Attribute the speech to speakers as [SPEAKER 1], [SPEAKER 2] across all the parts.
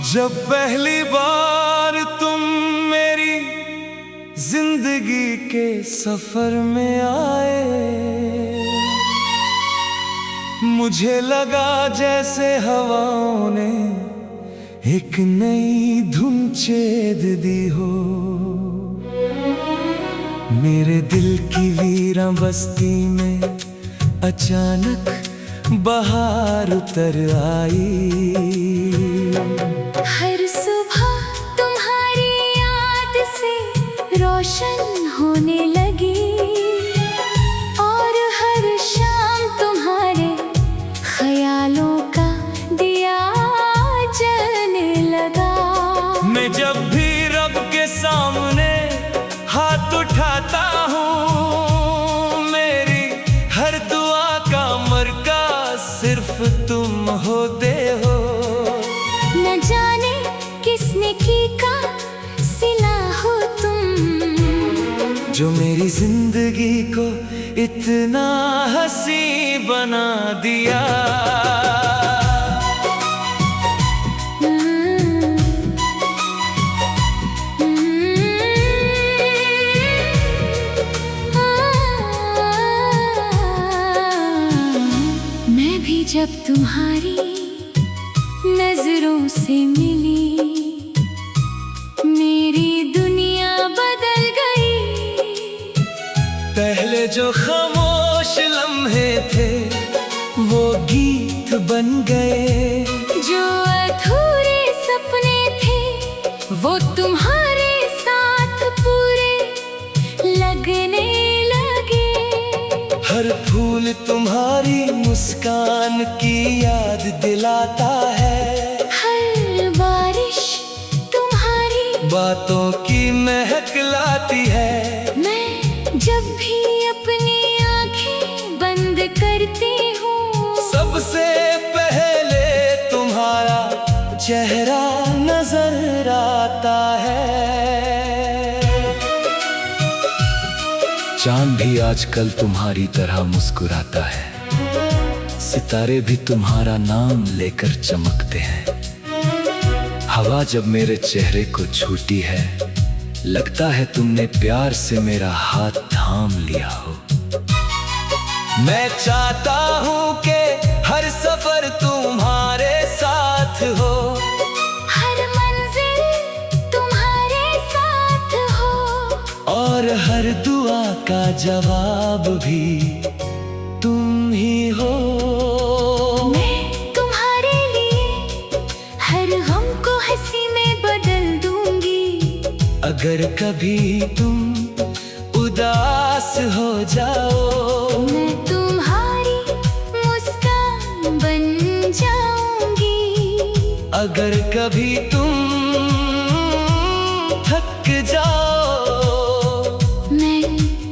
[SPEAKER 1] जब पहली बार तुम मेरी जिंदगी के सफर में आए, मुझे लगा जैसे हवाओं ने एक नई धुन छेद दी हो। मेरे दिल की वीरां बस्ती में अचानक बहार उतर आई।
[SPEAKER 2] हर सुबह तुम्हारी याद से रोशन होने लगी और हर शाम तुम्हारे ख्यालों का दिया जलने लगा।
[SPEAKER 1] मैं जब भी रब के सामने हाथ उठाता हूँ, मेरी हर दुआ का मरकज़ सिर्फ तुम होते हो।
[SPEAKER 2] न जाने किसने की का सिला हो तुम,
[SPEAKER 1] जो मेरी जिंदगी को इतना हंसी बना दिया।
[SPEAKER 2] मैं भी जब तुम्हारी नजरों से मिली, मेरी दुनिया बदल गई।
[SPEAKER 1] पहले जो खामोश लम्हे थे वो गीत बन गए,
[SPEAKER 2] जो अधूरे सपने थे वो तुम्हारे साथ पूरे लगने लगे।
[SPEAKER 1] हर फूल तुम्हारी मुस्कान की याद दिलाता है,
[SPEAKER 2] हर बारिश तुम्हारी
[SPEAKER 1] बातों की महक लाती है।
[SPEAKER 2] मैं जब भी अपनी आंखें बंद करती हूँ,
[SPEAKER 1] सबसे पहले तुम्हारा चेहरा नजर आता है। चांद भी आजकल तुम्हारी तरह मुस्कुराता है, सितारे भी तुम्हारा नाम लेकर चमकते हैं। हवा जब मेरे चेहरे को छूती है, लगता है तुमने प्यार से मेरा हाथ थाम लिया हो। मैं चाहता हूँ कि हर सफर तुम्हारे साथ हो,
[SPEAKER 2] हर मंजिल तुम्हारे साथ हो,
[SPEAKER 1] और हर दुआ का जवाब भी तुम ही हो।
[SPEAKER 2] मैं तुम्हारे लिए हर गम को हंसी में बदल दूंगी।
[SPEAKER 1] अगर कभी तुम उदास हो जाओ,
[SPEAKER 2] मैं तुम्हारी मुस्कान बन जाऊंगी।
[SPEAKER 1] अगर कभी तुम थक जाओ,
[SPEAKER 2] मैं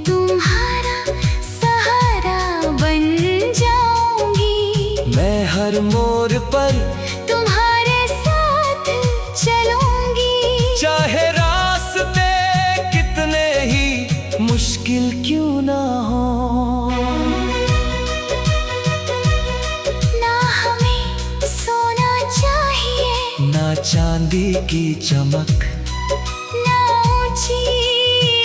[SPEAKER 2] तुम्हारा सहारा बन जाऊंगी।
[SPEAKER 1] मैं हर मोड़ पर
[SPEAKER 2] तुम्हारे साथ चलूंगी,
[SPEAKER 1] चाहे रास्ते कितने ही मुश्किल क्यों ना हो।
[SPEAKER 2] ना हमें सोना चाहिए,
[SPEAKER 1] ना चांदी की चमक,
[SPEAKER 2] ना ऊंची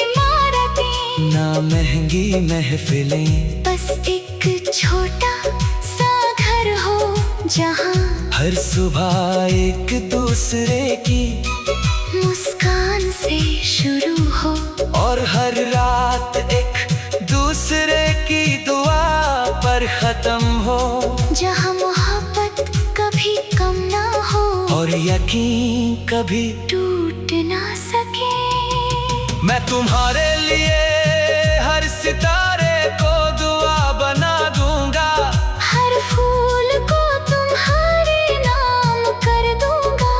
[SPEAKER 2] इमारतें,
[SPEAKER 1] ना महंगी महफिलें,
[SPEAKER 2] बस एक छोटा सा घर हो जहाँ
[SPEAKER 1] हर सुबह एक दूसरे की
[SPEAKER 2] मुस्कान से शुरू हो,
[SPEAKER 1] और हर रात एक दूसरे की दुआ पर खत्म हो।
[SPEAKER 2] जहाँ मोहब्बत कभी कम ना हो
[SPEAKER 1] और यकीन कभी
[SPEAKER 2] टूट ना सके।
[SPEAKER 1] मैं तुम्हारे लिए हर सितारे को दुआ बना दूंगा,
[SPEAKER 2] हर फूल को तुम्हारे नाम कर दूंगा।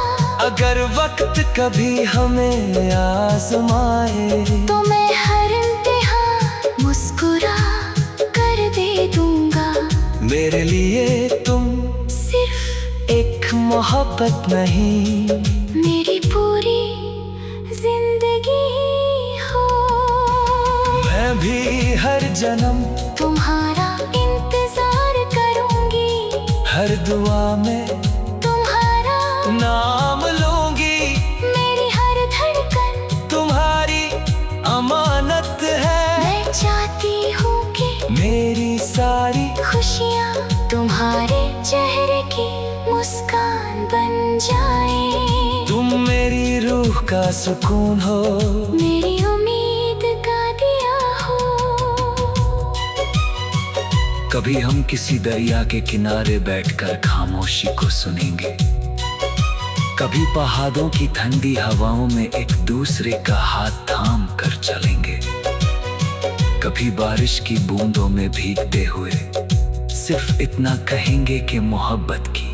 [SPEAKER 1] अगर वक्त कभी हमें आजमाए,
[SPEAKER 2] तो मैं हर इम्तिहान मुस्कुरा कर दे दूंगा।
[SPEAKER 1] मेरे लिए तुम
[SPEAKER 2] सिर्फ
[SPEAKER 1] एक मोहब्बत नहीं,
[SPEAKER 2] मेरी पूरी जिंदगी हो।
[SPEAKER 1] मैं भी हर जन्म
[SPEAKER 2] तुम्हारा इंतजार करूंगी,
[SPEAKER 1] हर दुआ में
[SPEAKER 2] तुम्हारा
[SPEAKER 1] नाम लो।
[SPEAKER 2] मुस्कान बन जाए।
[SPEAKER 1] तुम मेरी रूह का सुकून हो,
[SPEAKER 2] मेरी उम्मीद का दिया हो।
[SPEAKER 1] कभी हम किसी दरिया के किनारे बैठकर खामोशी को सुनेंगे, कभी पहाड़ों की ठंडी हवाओं में एक दूसरे का हाथ थाम कर चलेंगे, कभी बारिश की बूंदों में भीगते हुए सिर्फ इतना कहेंगे कि मोहब्बत की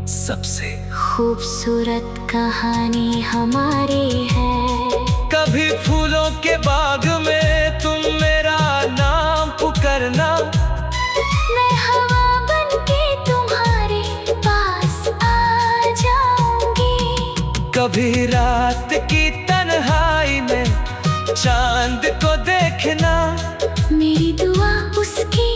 [SPEAKER 1] सबसे
[SPEAKER 2] खूबसूरत कहानी हमारी है।
[SPEAKER 1] कभी फूलों के बाग में तुम मेरा नाम पुकारना,
[SPEAKER 2] मैं हवा बन के तुम्हारे पास आ जाऊंगी।
[SPEAKER 1] कभी रात की तन्हाई में चांद को देखना,
[SPEAKER 2] मेरी दुआ उसकी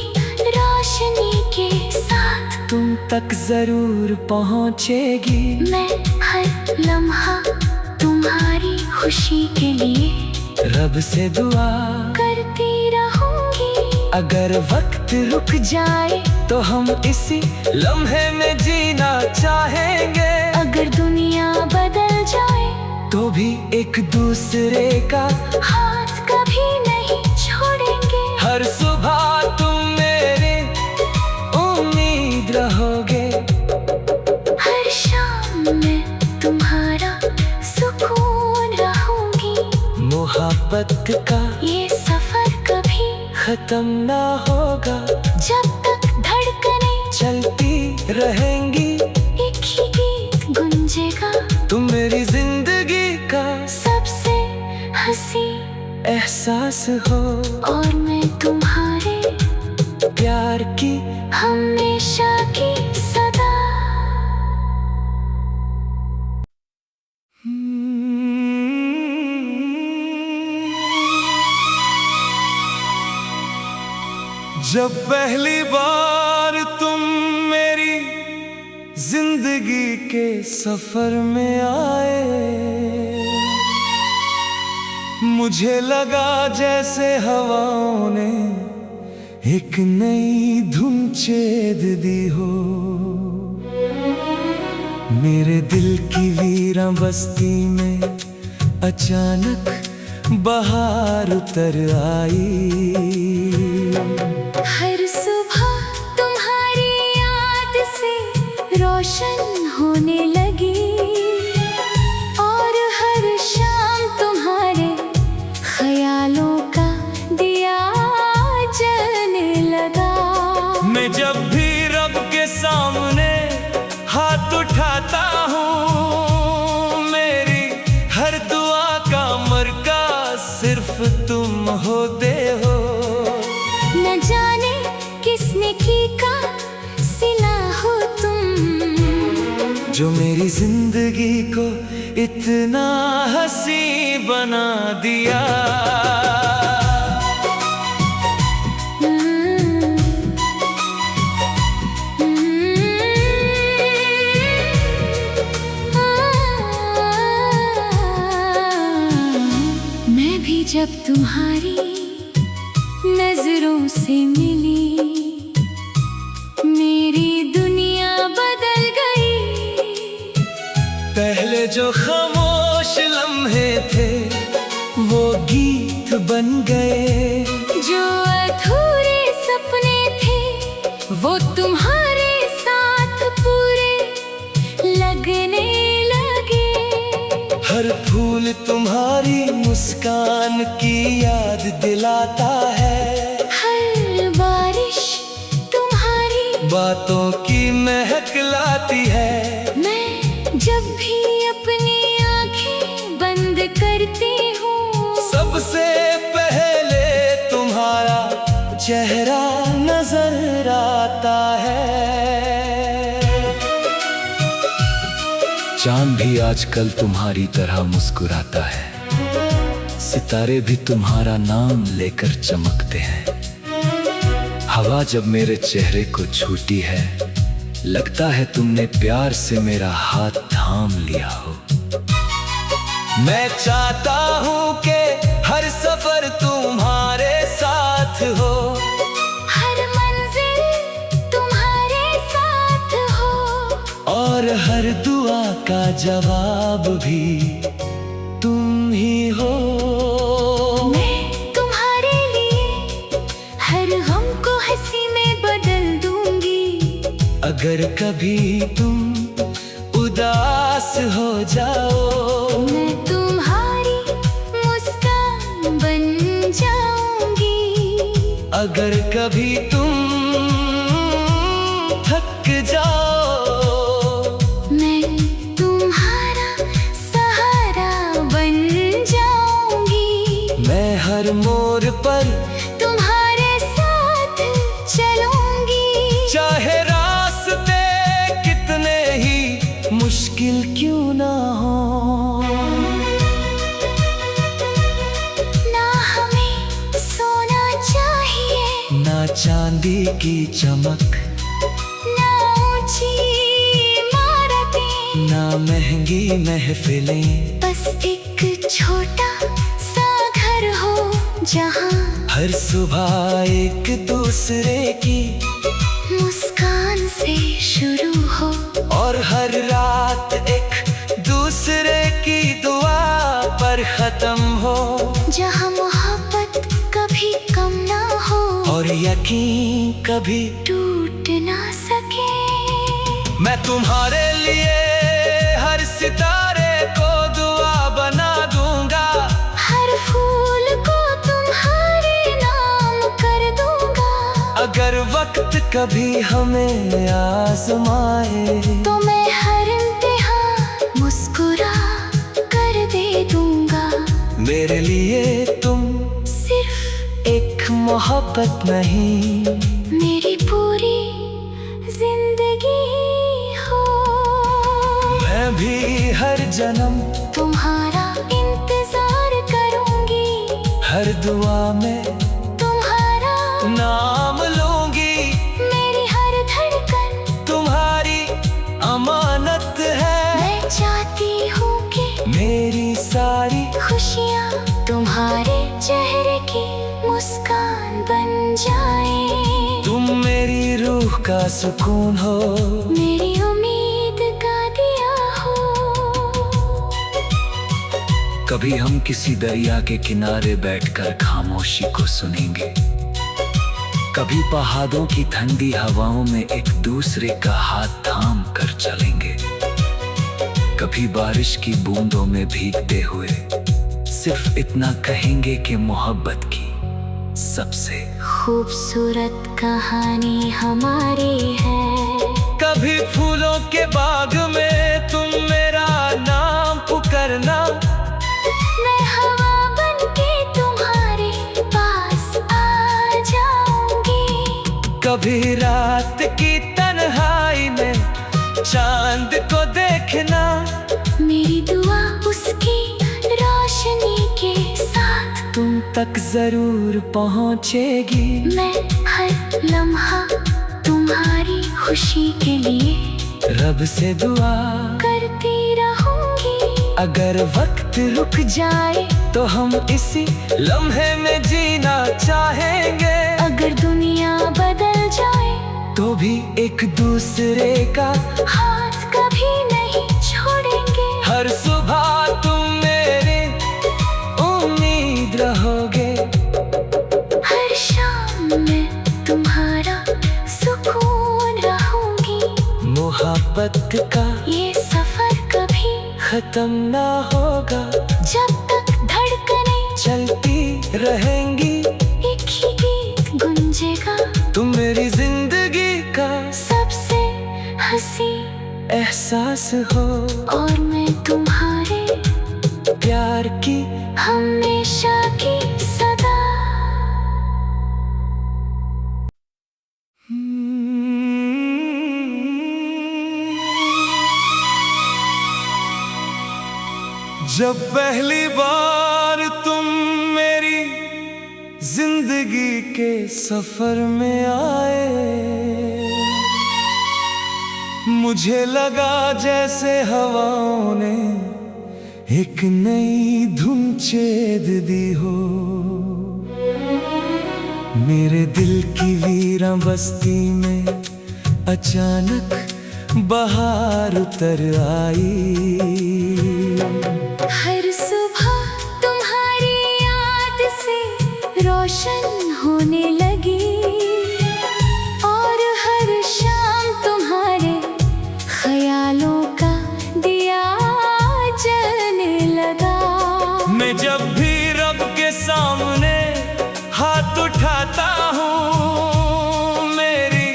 [SPEAKER 2] रोशनी के साथ
[SPEAKER 1] तुम तक जरूर पहुंचेगी।
[SPEAKER 2] मैं हर लम्हा तुम्हारी खुशी के लिए
[SPEAKER 1] रब से दुआ
[SPEAKER 2] करती रहूंगी।
[SPEAKER 1] अगर वक्त रुक
[SPEAKER 2] जाए
[SPEAKER 1] तो हम इसी लम्हे में जीना चाहेंगे,
[SPEAKER 2] अगर दुनिया बदल जाए
[SPEAKER 1] तो भी एक दूसरे का
[SPEAKER 2] हाथ कभी नहीं छोड़ेंगे।
[SPEAKER 1] हर सुबह तुम मेरी उम्मीद रहोगे,
[SPEAKER 2] हर शाम मैं तुम्हारा सुकून रहूंगी।
[SPEAKER 1] मोहब्बत का
[SPEAKER 2] ये सफर कभी
[SPEAKER 1] खत्म ना होगा,
[SPEAKER 2] जब तक धड़कने
[SPEAKER 1] चलती रहेंगी।
[SPEAKER 2] एक ही गीत गुंजेगा,
[SPEAKER 1] तुम मेरी जिंदगी का
[SPEAKER 2] सबसे हंसी
[SPEAKER 1] एहसास हो,
[SPEAKER 2] और मैं तुम्हारे
[SPEAKER 1] प्यार की
[SPEAKER 2] हमेशा की सदा।
[SPEAKER 1] जब पहली बार तुम मेरी जिंदगी के सफर में आए, मुझे लगा जैसे हवाओं ने एक नई धुन छेद दी हो। मेरे दिल की वीरा बस्ती में अचानक बहार उतर आई।
[SPEAKER 2] हर सुबह तुम्हारी याद से रोशन होने लगी, और हर शाम तुम्हारे ख्यालों का दिया जलने लगा।
[SPEAKER 1] मैं जब भी रब के सामने हाथ उठाता हूँ, मेरी हर दुआ का मरकज़ सिर्फ तुम होते हो।
[SPEAKER 2] न जाने किसने की का सिला हो तुम,
[SPEAKER 1] जो मेरी जिंदगी को इतना हंसी बना दिया।
[SPEAKER 2] मैं भी जब तुम्हारी नजरों से मिली, मेरी दुनिया बदल गई।
[SPEAKER 1] पहले जो खामोश लम्हे थे वो गीत बन गए,
[SPEAKER 2] जो अधूरे सपने थे वो तुम्हारे साथ पूरे लगने लगे।
[SPEAKER 1] हर फूल तुम्हारी मुस्कान की याद दिलाता है,
[SPEAKER 2] हर बारिश तुम्हारी
[SPEAKER 1] बातों की महक लाती है।
[SPEAKER 2] मैं जब भी अपनी आंखें बंद करती हूँ,
[SPEAKER 1] सबसे पहले तुम्हारा चेहरा नजर आता है। चांद भी आजकल तुम्हारी तरह मुस्कुराता है, सितारे भी तुम्हारा नाम लेकर चमकते हैं। हवा जब मेरे चेहरे को छूती है, लगता है तुमने प्यार से मेरा हाथ थाम लिया हो। मैं चाहता हूँ कि हर सफर तुम्हारे साथ हो,
[SPEAKER 2] हर मंजिल तुम्हारे साथ हो,
[SPEAKER 1] और का जवाब भी तुम ही हो।
[SPEAKER 2] मैं तुम्हारे लिए हर गम को हंसी में बदल दूंगी।
[SPEAKER 1] अगर कभी तुम उदास हो जाओ,
[SPEAKER 2] मैं तुम्हारी मुस्कान बन जाऊंगी।
[SPEAKER 1] अगर कभी तुम थक जाओ,
[SPEAKER 2] मैं तुम्हारा सहारा बन जाऊंगी।
[SPEAKER 1] मैं हर मोड़ पर
[SPEAKER 2] तुम्हारे साथ चलूंगी।
[SPEAKER 1] चाहे रास्ते कितने ही मुश्किल क्यों ना हो।
[SPEAKER 2] ना हमें सोना चाहिए,
[SPEAKER 1] ना चांदी की चमक,
[SPEAKER 2] ना ऊंची इमारतें,
[SPEAKER 1] ना महंगी महफिलें,
[SPEAKER 2] बस एक छोटा सा घर हो जहाँ
[SPEAKER 1] हर सुबह एक दूसरे की
[SPEAKER 2] मुस्कान से शुरू हो
[SPEAKER 1] और हर रात एक दूसरे की दुआ पर खत्म हो।
[SPEAKER 2] जहाँ मोहब्बत कभी कम ना हो
[SPEAKER 1] और यकीन कभी
[SPEAKER 2] टूट ना सके।
[SPEAKER 1] मैं तुम्हारे लिए हर सितारे को दुआ बना दूंगा।
[SPEAKER 2] हर फूल को तुम्हारे नाम कर दूंगा।
[SPEAKER 1] अगर वक्त कभी हमें आजमाए,
[SPEAKER 2] तो मैं हर इम्तिहान मुस्कुरा कर दे दूंगा।
[SPEAKER 1] मेरे लिए तुम
[SPEAKER 2] सिर्फ
[SPEAKER 1] एक मोहब्बत नहीं,
[SPEAKER 2] मेरी पूरी जिंदगी हो।
[SPEAKER 1] मैं भी हर जन्म
[SPEAKER 2] तुम्हारा इंतजार करूंगी।
[SPEAKER 1] हर दुआ में
[SPEAKER 2] तुम्हारा
[SPEAKER 1] नाम लूंगी।
[SPEAKER 2] मेरी हर धड़कन
[SPEAKER 1] तुम्हारी अमानत है।
[SPEAKER 2] मैं चाहती हूँ कि
[SPEAKER 1] मेरी सारी
[SPEAKER 2] खुशियाँ तुम्हारे चेहरे की मुस्कान बन जाए।
[SPEAKER 1] तुम मेरी रूह का सुकून हो,
[SPEAKER 2] मेरी उम्मीद का दिया हो।
[SPEAKER 1] कभी हम किसी दरिया के किनारे बैठकर खामोशी को सुनेंगे। कभी पहाड़ों की ठंडी हवाओं में एक दूसरे का हाथ थाम कर चलेंगे। कभी बारिश की बूंदों में भीगते हुए सिर्फ इतना कहेंगे कि मोहब्बत की सबसे
[SPEAKER 2] खूबसूरत कहानी हमारी है।
[SPEAKER 1] कभी फूलों के बाग में तुम मेरा नाम पुकारना।
[SPEAKER 2] मैं हवा बन के तुम्हारे पास आ जाऊंगी।
[SPEAKER 1] कभी रात की तन्हाई में चांद को देखना।
[SPEAKER 2] मेरी दुआ उसकी रोशनी के साथ
[SPEAKER 1] तुम तक जरूर पहुंचेगी।
[SPEAKER 2] मैं हर लम्हा तुम्हारी खुशी के लिए
[SPEAKER 1] रब से दुआ
[SPEAKER 2] करती रहूंगी।
[SPEAKER 1] अगर वक्त रुक
[SPEAKER 2] जाए
[SPEAKER 1] तो हम इसी लम्हे में जीना चाहेंगे।
[SPEAKER 2] अगर दुनिया बदल जाए
[SPEAKER 1] तो भी एक दूसरे का
[SPEAKER 2] हाथ कभी नहीं छोड़ेंगे।
[SPEAKER 1] हर सुबह तुम मेरी उम्मीद रहोगे।
[SPEAKER 2] हर शाम में तुम्हारा सुकून रहूंगी।
[SPEAKER 1] मोहब्बत का
[SPEAKER 2] ये सफर कभी
[SPEAKER 1] खत्म ना होगा।
[SPEAKER 2] जब तक धड़कनें
[SPEAKER 1] चलती रहेंगी।
[SPEAKER 2] एक ही गीत गुंजेगा।
[SPEAKER 1] तुम मेरी जिंदगी का
[SPEAKER 2] सबसे हंसी
[SPEAKER 1] एहसास हो
[SPEAKER 2] और मैं तुम्हारे
[SPEAKER 1] प्यार की
[SPEAKER 2] हमेशा की सदा।
[SPEAKER 1] जब पहली बार तुम मेरी जिंदगी के सफर में आए, मुझे लगा जैसे हवाओं ने एक नई धुन छेद दी हो। मेरे दिल की वीरां बस्ती में अचानक बहार उतर आई।
[SPEAKER 2] हर सुबह तुम्हारी याद से रोशन होने लगी और हर शाम तुम्हारे ख्यालों का दिया जलने लगा।
[SPEAKER 1] मैं जब भी रब के सामने हाथ उठाता हूँ, मेरी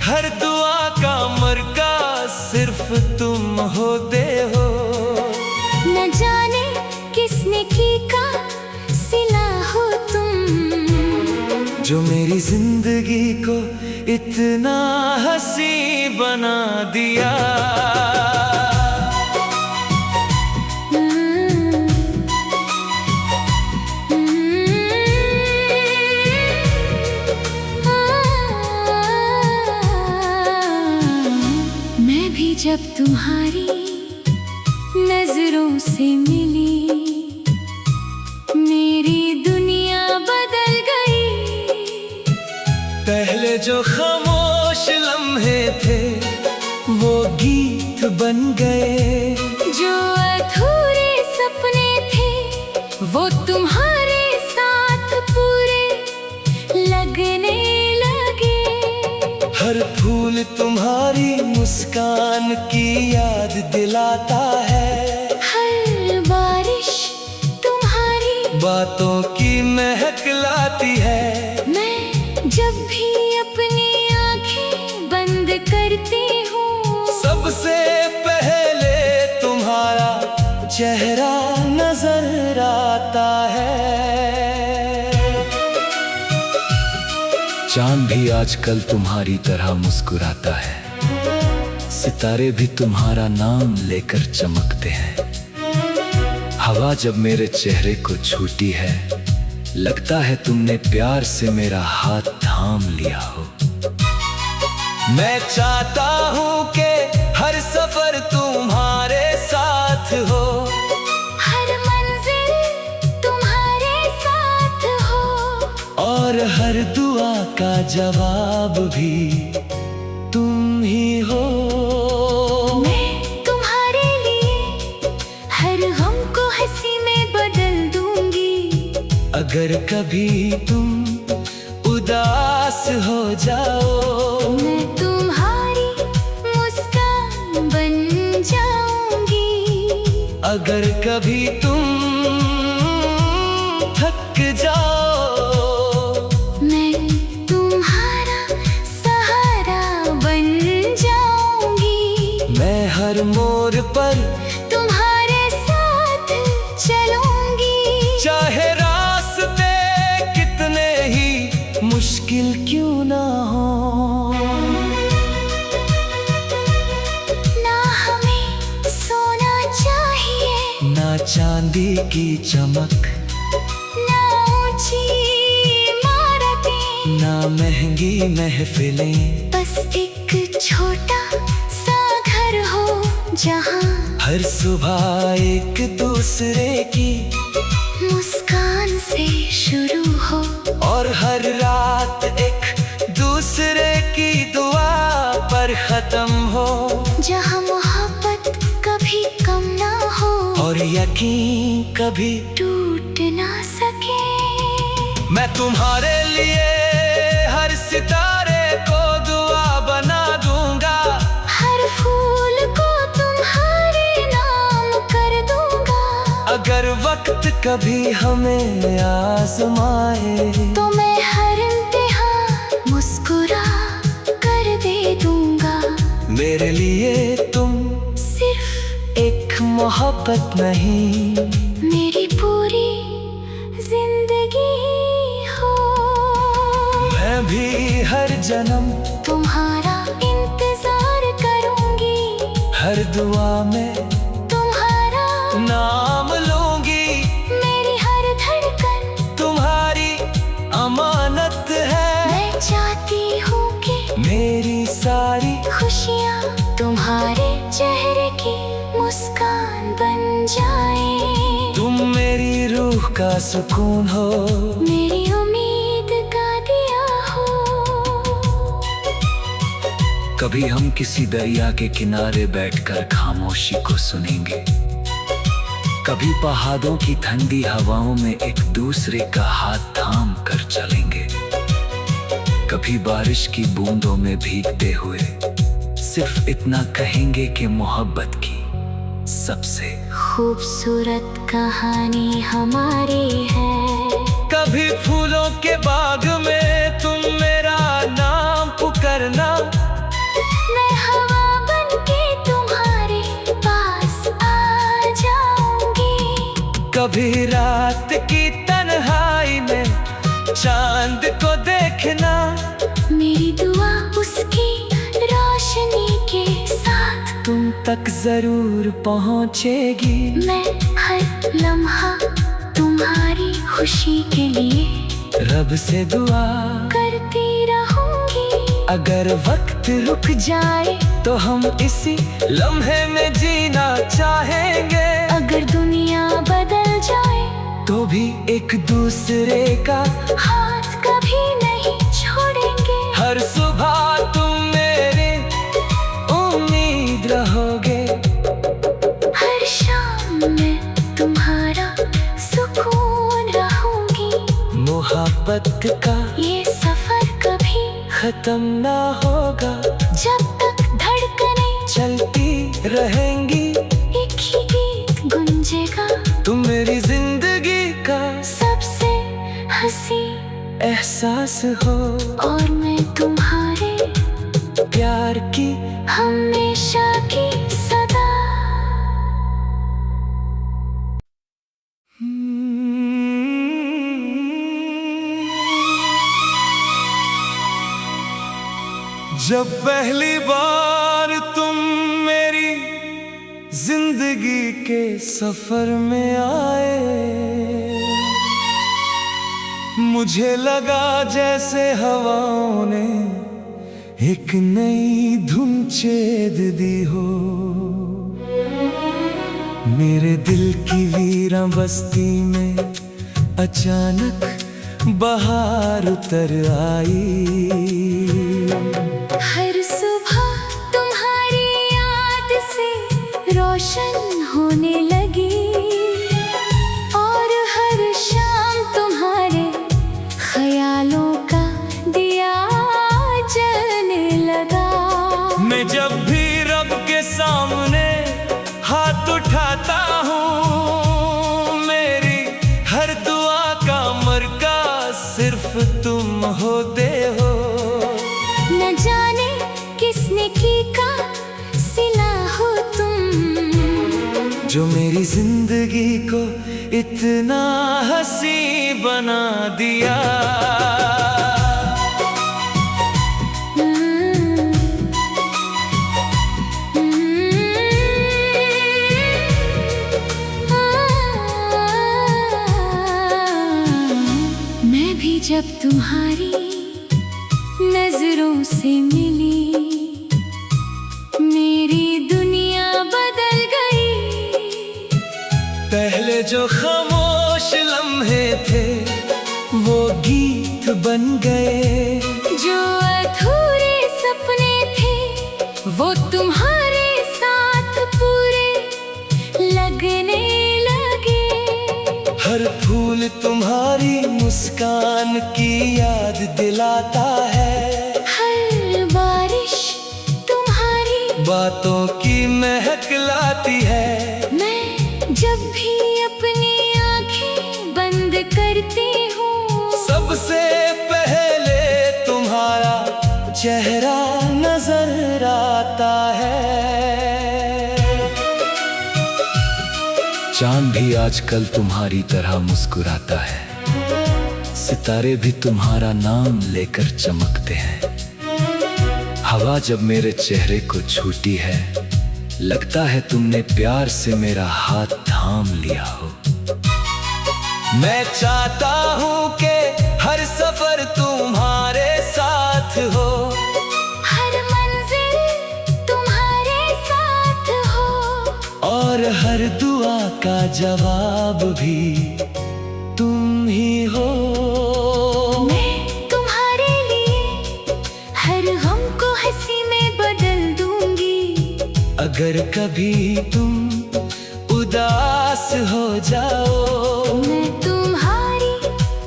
[SPEAKER 1] हर दुआ का मरकज़ सिर्फ तुम होते हो।
[SPEAKER 2] न जाने किसने की का सिला हो तुम,
[SPEAKER 1] जो मेरी जिंदगी को इतना हंसी बना दिया।
[SPEAKER 2] मैं भी जब तुम्हारी नजरों से मिली, मेरी दुनिया बदल गई।
[SPEAKER 1] पहले जो खामोश लम्हे थे वो गीत बन गए,
[SPEAKER 2] जो अधूरे सपने थे वो तुम्हारे साथ पूरे लगने लगे।
[SPEAKER 1] हर फूल तुम्हारी मुस्कान की याद दिलाता है,
[SPEAKER 2] हर बारिश तुम्हारी
[SPEAKER 1] बातों की महक लाती है।
[SPEAKER 2] मैं जब भी अपनी आंखें बंद करती हूँ,
[SPEAKER 1] सबसे पहले तुम्हारा चेहरा नजर आता है। चांद भी आजकल तुम्हारी तरह मुस्कुराता है, सितारे भी तुम्हारा नाम लेकर चमकते हैं। हवा जब मेरे चेहरे को छूती है, लगता है तुमने प्यार से मेरा हाथ थाम लिया हो। मैं चाहता हूँ कि हर सफर तुम्हारे साथ हो,
[SPEAKER 2] हर मंजिल तुम्हारे साथ हो,
[SPEAKER 1] और हर दुआ का जवाब भी तुम ही हो।
[SPEAKER 2] मैं तुम्हारे लिए हर गम को हंसी में बदल दूंगी।
[SPEAKER 1] अगर कभी तुम उदास हो जाओ,
[SPEAKER 2] मैं तुम्हारी मुस्कान बन जाऊंगी।
[SPEAKER 1] अगर कभी तुम थक जाओ,
[SPEAKER 2] मैं तुम्हारा सहारा बन जाऊंगी।
[SPEAKER 1] मैं हर मोड़ पर
[SPEAKER 2] तुम्हारे साथ चलूंगी,
[SPEAKER 1] चाहे रास्ते कितने ही मुश्किल क्यों ना हो।
[SPEAKER 2] ना हमें सोना चाहिए,
[SPEAKER 1] ना चांदी की चमक,
[SPEAKER 2] ना ऊंची इमारतें,
[SPEAKER 1] ना महंगी महफिलें,
[SPEAKER 2] बस एक छोटा सा घर हो जहाँ
[SPEAKER 1] हर सुबह एक दूसरे की
[SPEAKER 2] मुस्कान से शुरू हो,
[SPEAKER 1] और हर रात एक दूसरे की दुआ पर खत्म हो।
[SPEAKER 2] जहाँ मोहब्बत कभी कम ना हो
[SPEAKER 1] और यकीन कभी
[SPEAKER 2] टूट ना सके।
[SPEAKER 1] मैं तुम्हारे लिए हर सितारे को दुआ बना दूंगा,
[SPEAKER 2] हर फूल को तुम्हारे नाम कर दूंगा।
[SPEAKER 1] अगर वक्त कभी हमें आजमाए,
[SPEAKER 2] तो मैं हर इम्तिहान मुस्कुरा कर दे दूंगा।
[SPEAKER 1] मेरे लिए तुम
[SPEAKER 2] सिर्फ
[SPEAKER 1] एक मोहब्बत नहीं,
[SPEAKER 2] मेरी पूरी जिंदगी हो।
[SPEAKER 1] मैं भी हर जन्म
[SPEAKER 2] तुम्हारा इंतजार करूंगी,
[SPEAKER 1] हर दुआ में
[SPEAKER 2] तुम्हारा
[SPEAKER 1] नाम लूंगी।
[SPEAKER 2] मेरी हर धड़कन
[SPEAKER 1] तुम्हारी अमानत है,
[SPEAKER 2] मैं चाहती हूँ कि
[SPEAKER 1] मेरी सारी
[SPEAKER 2] खुशियाँ तुम्हारे चेहरे की मुस्कान बन जाए।
[SPEAKER 1] तुम मेरी रूह का सुकून हो,
[SPEAKER 2] मेरी उम्मीद का दिया हो।
[SPEAKER 1] कभी हम किसी दरिया के किनारे बैठकर खामोशी को सुनेंगे, कभी पहाड़ों की ठंडी हवाओं में एक दूसरे का हाथ थाम कर चलेंगे, कभी बारिश की बूंदों में भीगते हुए सिर्फ इतना कहेंगे कि मोहब्बत की सबसे
[SPEAKER 2] खूबसूरत कहानी हमारी है।
[SPEAKER 1] कभी फूलों के बाग में तुम मेरा नाम पुकारना,
[SPEAKER 2] मैं हवा बन के तुम्हारे पास आ जाऊंगी।
[SPEAKER 1] कभी रात की तन्हाई में चांद को देखना,
[SPEAKER 2] मेरी दुआ उसकी रोशनी के साथ
[SPEAKER 1] तुम तक जरूर पहुंचेगी।
[SPEAKER 2] मैं हर लम्हा तुम्हारी खुशी के लिए
[SPEAKER 1] रब से दुआ
[SPEAKER 2] करती रहूंगी।
[SPEAKER 1] अगर वक्त रुक
[SPEAKER 2] जाए
[SPEAKER 1] तो हम इसी लम्हे में जीना चाहेंगे,
[SPEAKER 2] अगर दुनिया बदल जाए
[SPEAKER 1] तो भी एक दूसरे का
[SPEAKER 2] हाथ कभी नहीं छोड़ेंगे।
[SPEAKER 1] हर सुबह तुम मेरी उम्मीद रहोगे,
[SPEAKER 2] हर शाम मैं तुम्हारा सुकून रहूंगी।
[SPEAKER 1] मोहब्बत का
[SPEAKER 2] ये सफर कभी
[SPEAKER 1] खत्म ना होगा,
[SPEAKER 2] जब तक धड़कने
[SPEAKER 1] चलती रहेंगी।
[SPEAKER 2] एक ही गीत गुंजेगा,
[SPEAKER 1] तुम मेरी जिंदगी का
[SPEAKER 2] सबसे हंसी
[SPEAKER 1] एहसास हो,
[SPEAKER 2] और मैं तुम्हारे
[SPEAKER 1] प्यार की
[SPEAKER 2] हमेशा की सदा।
[SPEAKER 1] जब पहली बार तुम मेरी जिंदगी के सफर में आए, मुझे लगा जैसे हवाओं ने एक नई धुन छेद दी हो। मेरे दिल की वीरा बस्ती में अचानक बहार उतर आई।
[SPEAKER 2] हर सुबह तुम्हारी याद से रोशन होने लगी, और हर शाम तुम्हारे ख्यालों का दिया जलने लगा।
[SPEAKER 1] मैं जब भी रब के सामने हाथ उठाता हूँ, मेरी हर दुआ का मरकज़ सिर्फ तुम होते हो।
[SPEAKER 2] न जाने किसने की का सिला हो तुम,
[SPEAKER 1] जो मेरी जिंदगी को इतना हंसी बना दिया।
[SPEAKER 2] मैं भी जब तुम्हारी नजरों से मिली, मेरी दुनिया बदल गई।
[SPEAKER 1] पहले जो खामोश लम्हे थे वो गीत बन गए,
[SPEAKER 2] जो अधूरे सपने थे वो तुम्हारे साथ पूरे लगने लगे।
[SPEAKER 1] हर फूल तुम्हारी मुस्कान की याद दिलाता है,
[SPEAKER 2] हर बारिश तुम्हारी
[SPEAKER 1] बातों की महक लाती है।
[SPEAKER 2] मैं जब भी अपनी आंखें बंद करती हूँ,
[SPEAKER 1] सबसे पहले तुम्हारा चेहरा नजर आता है। चांद भी आजकल तुम्हारी तरह मुस्कुराता है, सितारे भी तुम्हारा नाम लेकर चमकते हैं। हवा जब मेरे चेहरे को छूती है, लगता है तुमने प्यार से मेरा हाथ थाम लिया हो। मैं चाहता हूँ कि हर सफर तुम्हारे साथ हो,
[SPEAKER 2] हर मंजिल तुम्हारे साथ हो,
[SPEAKER 1] और हर दुआ का जवाब भी तुम ही हो।
[SPEAKER 2] मैं तुम्हारे लिए हर गम को हंसी में बदल
[SPEAKER 1] अगर कभी तुम उदास हो जाओ,
[SPEAKER 2] मैं तुम्हारी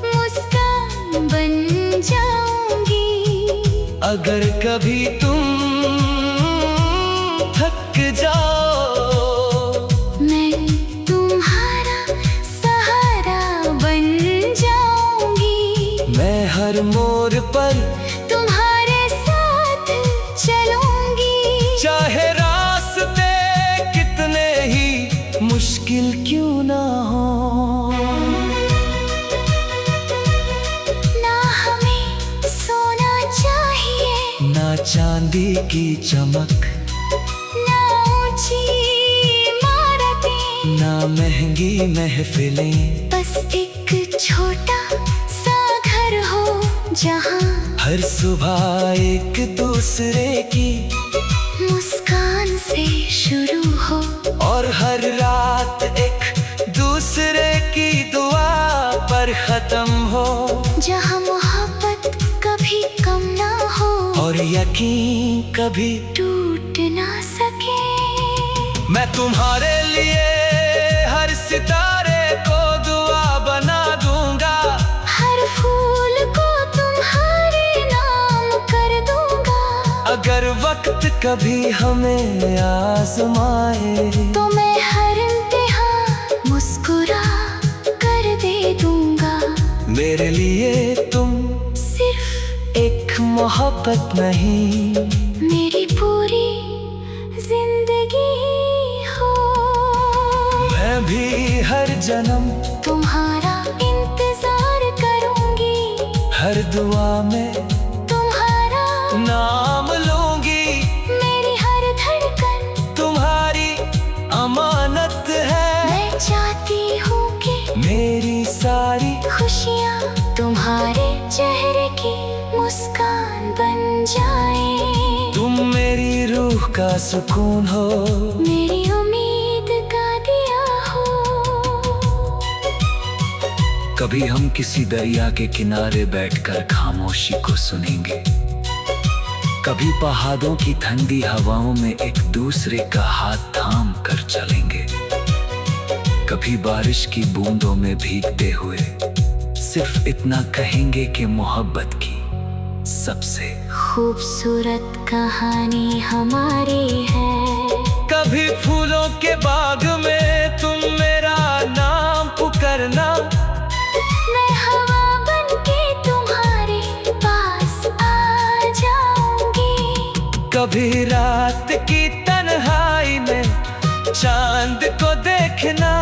[SPEAKER 2] मुस्कान बन जाऊंगी।
[SPEAKER 1] अगर कभी तुम थक जाओ,
[SPEAKER 2] मैं तुम्हारा सहारा बन जाऊंगी।
[SPEAKER 1] मैं हर मोड़ पर
[SPEAKER 2] तुम्हारे साथ चलूंगी।
[SPEAKER 1] चाहे रास्ते कितने ही मुश्किल क्यों ना हो।
[SPEAKER 2] ना हमें सोना चाहिए,
[SPEAKER 1] ना चांदी की चमक,
[SPEAKER 2] ना ऊंची इमारतें,
[SPEAKER 1] ना महंगी महफिलें,
[SPEAKER 2] बस एक छोटा सा घर हो जहाँ
[SPEAKER 1] हर सुबह एक दूसरे की
[SPEAKER 2] मुस्कान से शुरू हो,
[SPEAKER 1] और हर रात एक दूसरे की दुआ पर खत्म हो।
[SPEAKER 2] जहाँ मोहब्बत कभी कम ना हो
[SPEAKER 1] और यकीन कभी
[SPEAKER 2] टूट ना सके।
[SPEAKER 1] मैं तुम्हारे लिए हर सितारे को दुआ बना दूंगा,
[SPEAKER 2] हर फूल को तुम्हारे नाम कर दूंगा।
[SPEAKER 1] अगर वक्त कभी हमें आजमाए,
[SPEAKER 2] तो मैं हर इम्तिहान मुस्कुरा कर दे दूंगा।
[SPEAKER 1] मेरे लिए तुम
[SPEAKER 2] सिर्फ
[SPEAKER 1] एक मोहब्बत नहीं,
[SPEAKER 2] मेरी पूरी जिंदगी हो।
[SPEAKER 1] मैं भी हर जन्म
[SPEAKER 2] तुम्हारा इंतजार करूंगी,
[SPEAKER 1] हर दुआ में
[SPEAKER 2] तुम्हारा
[SPEAKER 1] नाम लूंगी।
[SPEAKER 2] मेरी हर धड़कन
[SPEAKER 1] तुम्हारी अमानत है,
[SPEAKER 2] मैं चाहती हूँ कि
[SPEAKER 1] मेरी सारी
[SPEAKER 2] खुशियाँ तुम्हारे चेहरे की मुस्कान बन जाए।
[SPEAKER 1] तुम मेरी रूह का सुकून हो,
[SPEAKER 2] मेरी उम्मीद का दिया हो।
[SPEAKER 1] कभी हम किसी दरिया के किनारे बैठकर खामोशी को सुनेंगे, कभी पहाड़ों की ठंडी हवाओं में एक दूसरे का हाथ थाम कर चलेंगे, कभी बारिश की बूंदों में भीगते हुए सिर्फ इतना कहेंगे कि मोहब्बत की सबसे
[SPEAKER 2] खूबसूरत कहानी हमारी है।
[SPEAKER 1] कभी फूलों के बाग में तुम मेरा नाम पुकारना,
[SPEAKER 2] मैं हवा बन के तुम्हारे पास आ जाऊंगी।
[SPEAKER 1] कभी रात की तन्हाई में चांद को देखना,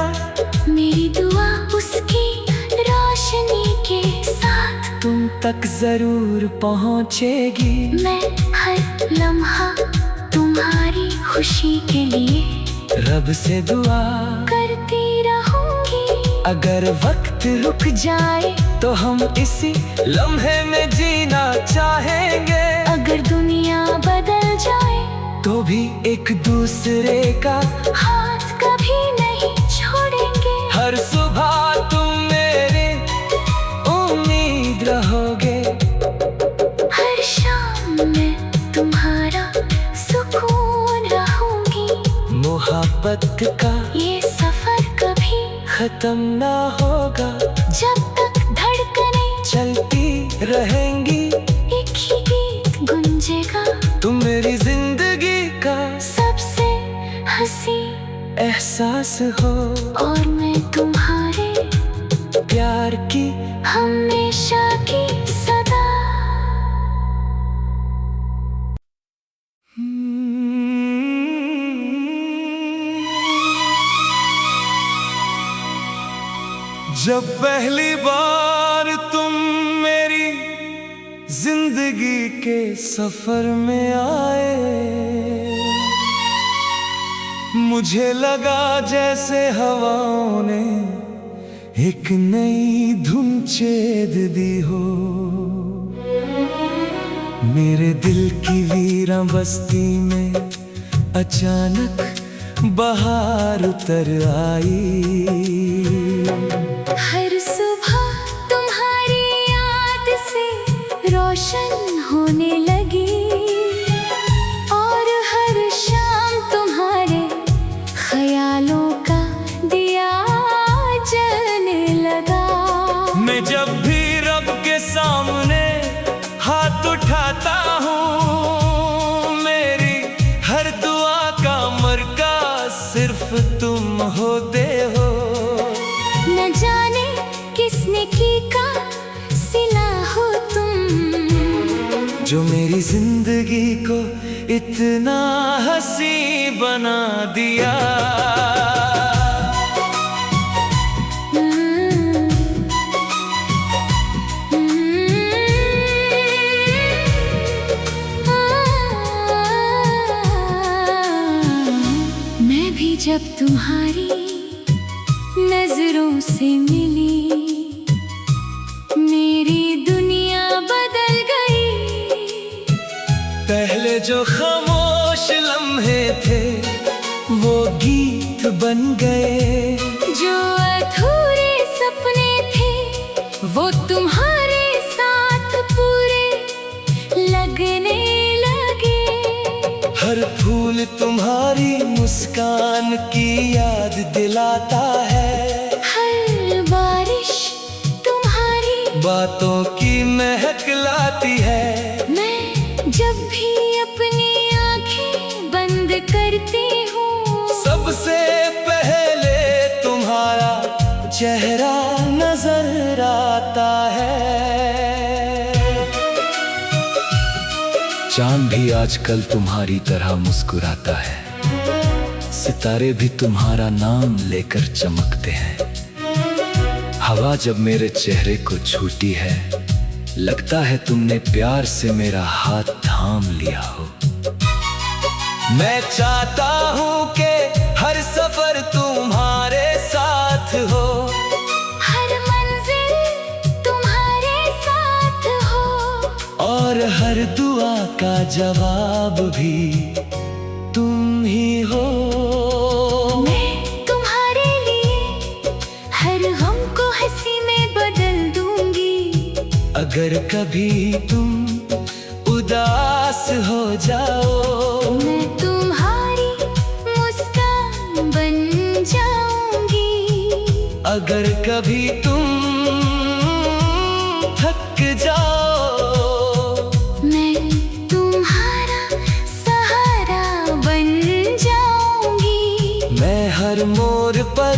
[SPEAKER 2] मेरी दुआ उसकी रोशनी के साथ
[SPEAKER 1] तुम तक जरूर पहुंचेगी।
[SPEAKER 2] मैं हर लम्हा तुम्हारी खुशी के लिए
[SPEAKER 1] रब से दुआ
[SPEAKER 2] करती रहूंगी।
[SPEAKER 1] अगर वक्त रुक
[SPEAKER 2] जाए
[SPEAKER 1] तो हम इसी लम्हे में जीना चाहेंगे,
[SPEAKER 2] अगर दुनिया बदल जाए
[SPEAKER 1] तो भी एक दूसरे का
[SPEAKER 2] हाथ कभी नहीं छोड़ेंगे।
[SPEAKER 1] हर सुबह तुम मेरी उम्मीद रहोगे,
[SPEAKER 2] हर शाम मैं तुम्हारा सुकून रहूंगी।
[SPEAKER 1] मोहब्बत का
[SPEAKER 2] ये सफर कभी
[SPEAKER 1] खत्म ना होगा,
[SPEAKER 2] जब तक धड़कने
[SPEAKER 1] चलती रहेंगी।
[SPEAKER 2] एक ही गीत गुंजेगा,
[SPEAKER 1] तुम मेरी जिंदगी का
[SPEAKER 2] सबसे हंसी
[SPEAKER 1] एहसास हो,
[SPEAKER 2] और मैं तुम्हारे
[SPEAKER 1] प्यार की
[SPEAKER 2] हमेशा की सदा।
[SPEAKER 1] जब पहली बार तुम मेरी जिंदगी के सफर में आए, मुझे लगा जैसे हवाओं ने एक नई धुन छेद दी हो। मेरे दिल की वीरां बस्ती में अचानक बहार उतर आई।
[SPEAKER 2] हर सुबह तुम्हारी याद से रोशन होने लगी, और हर शाम तुम्हारी
[SPEAKER 1] होते हो।
[SPEAKER 2] न जाने किसने की का सिला हो तुम,
[SPEAKER 1] जो मेरी जिंदगी को इतना हंसी बना दिया।
[SPEAKER 2] मैं भी जब तुम्हारी नजरों से मिली, मेरी दुनिया बदल गई।
[SPEAKER 1] पहले जो खामोश लम्हे थे वो गीत बन गए।
[SPEAKER 2] जो अधूरे सपने थे वो तुम्हारे साथ पूरे लगने लगे।
[SPEAKER 1] हर फूल तुम्हारी मुस्कान की याद दिलाता है।
[SPEAKER 2] हर बारिश तुम्हारी
[SPEAKER 1] बातों की महक लाती है।
[SPEAKER 2] मैं जब भी अपनी आंखें बंद करती हूँ,
[SPEAKER 1] सबसे पहले तुम्हारा चेहरा नजर आता है। चांद भी आजकल तुम्हारी तरह मुस्कुराता है। सितारे भी तुम्हारा नाम लेकर चमकते हैं। हवा जब मेरे चेहरे को छूती है, लगता है तुमने प्यार से मेरा हाथ थाम लिया हो। मैं चाहता हूँ कि हर सफर तुम्हारे साथ हो,
[SPEAKER 2] हर मंजिल तुम्हारे साथ हो,
[SPEAKER 1] और हर दुआ का जवाब भी तुम ही हो।
[SPEAKER 2] मैं तुम्हारे लिए हर गम को हंसी में बदल दूंगी।
[SPEAKER 1] अगर कभी तुम उदास हो जाओ,
[SPEAKER 2] मैं तुम्हारी मुस्कान बन जाऊंगी।
[SPEAKER 1] अगर कभी तुम थक जाओ,
[SPEAKER 2] मैं तुम्हारा सहारा बन जाऊंगी।
[SPEAKER 1] मैं हर मोड़ पर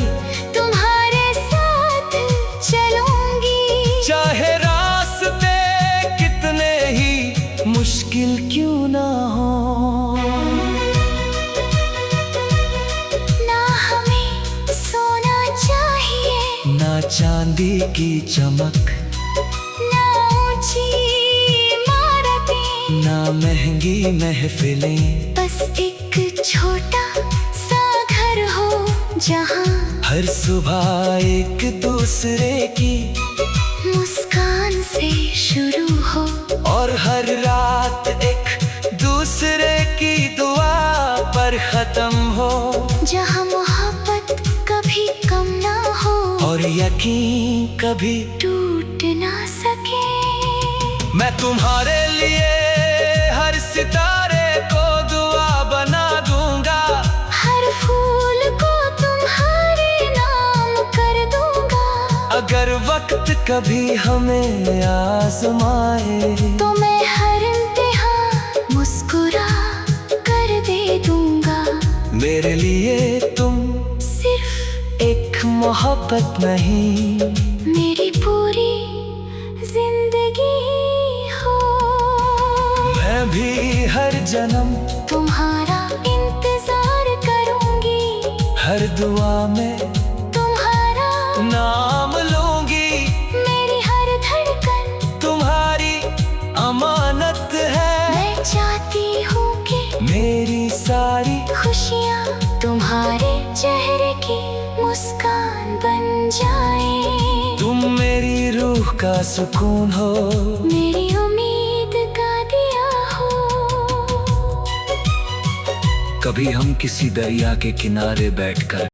[SPEAKER 2] तुम्हारे साथ चलूंगी।
[SPEAKER 1] चाहे रास्ते कितने ही मुश्किल क्यों ना हो।
[SPEAKER 2] ना हमें सोना चाहिए,
[SPEAKER 1] ना चांदी की चमक,
[SPEAKER 2] ना ऊंची इमारतें,
[SPEAKER 1] ना महंगी महफिलें।
[SPEAKER 2] बस एक छोटा सा घर हो जहाँ
[SPEAKER 1] हर सुबह एक दूसरे की
[SPEAKER 2] मुस्कान से शुरू हो,
[SPEAKER 1] और हर रात एक दूसरे की दुआ पर खत्म हो।
[SPEAKER 2] जहाँ मोहब्बत कभी कम ना हो
[SPEAKER 1] और यकीन कभी
[SPEAKER 2] टूट ना सके।
[SPEAKER 1] मैं तुम्हारे लिए हर सितारे को दुआ बना दूंगा।
[SPEAKER 2] हर फूल को तुम्हारे नाम कर दूंगा।
[SPEAKER 1] अगर वक्त कभी हमें आजमाए,
[SPEAKER 2] तो मैं हर इम्तिहान मुस्कुरा कर दे दूंगा।
[SPEAKER 1] मेरे लिए तुम
[SPEAKER 2] सिर्फ
[SPEAKER 1] एक मोहब्बत नहीं,
[SPEAKER 2] मेरी पूरी जिंदगी हो।
[SPEAKER 1] मैं भी हर जन्म
[SPEAKER 2] तुम्हारा इंतजार करूंगी।
[SPEAKER 1] हर दुआ में
[SPEAKER 2] तुम्हारा
[SPEAKER 1] नाम लूंगी।
[SPEAKER 2] मेरी हर धड़कन
[SPEAKER 1] तुम्हारी अमानत है।
[SPEAKER 2] मैं चाहती हूँ कि
[SPEAKER 1] मेरी सारी
[SPEAKER 2] खुशियाँ तुम्हारे चेहरे की मुस्कान बन जाए।
[SPEAKER 1] तुम मेरी रूह का सुकून हो,
[SPEAKER 2] मेरी उम्मीद का दिया हो।
[SPEAKER 1] कभी हम किसी दरिया के किनारे बैठकर